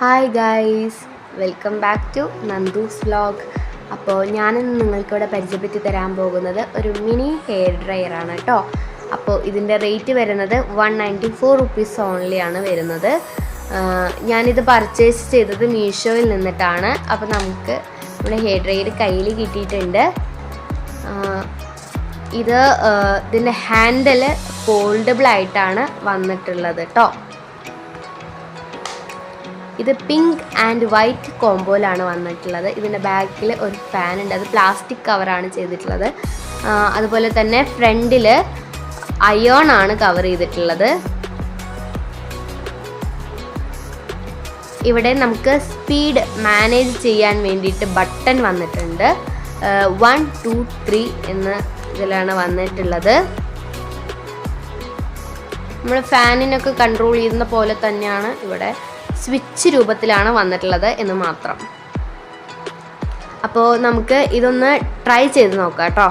Hi guys, welcome back to Nandu's vlog. അപ്പോൾ ഞാനിന്ന് നിങ്ങൾക്കിവിടെ പരിചയപ്പെടുത്തി തരാൻ പോകുന്നത് ഒരു മിനി ഹെയർ ഡ്രയറാണ് കേട്ടോ. അപ്പോൾ ഇതിൻ്റെ റേറ്റ് വരുന്നത് 194 റുപ്പീസ് ഓൺലി ആണ് വരുന്നത്. ഞാനിത് പർച്ചേസ് ചെയ്തത് മീഷോയിൽ നിന്നിട്ടാണ്. അപ്പോൾ നമുക്ക് നമ്മുടെ ഹെയർ ഡ്രയർ കയ്യിൽ കിട്ടിയിട്ടുണ്ട്. ഇതിൻ്റെ ഹാൻഡിൽ ഫോൾഡബിൾ ആയിട്ടാണ് വന്നിട്ടുള്ളത് കേട്ടോ. ഇത് പിങ്ക് ആൻഡ് വൈറ്റ് കോംബോയിലാണ് വന്നിട്ടുള്ളത്. ഇതിൻ്റെ ബാക്കിൽ ഒരു ഫാൻ ഉണ്ട്, അത് പ്ലാസ്റ്റിക് കവറാണ് ചെയ്തിട്ടുള്ളത്. അതുപോലെ തന്നെ ഫ്രണ്ടിൽ അയോൺ ആണ് കവർ ചെയ്തിട്ടുള്ളത്. ഇവിടെ നമുക്ക് സ്പീഡ് മാനേജ് ചെയ്യാൻ വേണ്ടിയിട്ട് ബട്ടൺ വന്നിട്ടുണ്ട്. 1 2 3 എന്ന ഇതിലാണ് വന്നിട്ടുള്ളത്. നമ്മൾ ഫാനിനൊക്കെ കൺട്രോൾ ചെയ്യുന്ന പോലെ തന്നെയാണ് ഇവിടെ സ്വിച്ച് രൂപത്തിലാണ് വന്നിട്ടുള്ളത് എന്ന് മാത്രം. അപ്പോൾ നമുക്ക് ഇതൊന്ന് ട്രൈ ചെയ്ത് നോക്കാം കേട്ടോ.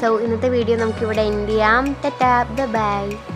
സോ ഇന്നത്തെ വീഡിയോ നമുക്കിവിടെ എൻഡ് ചെയ്യാം. ടാറ്റാ, ബൈ.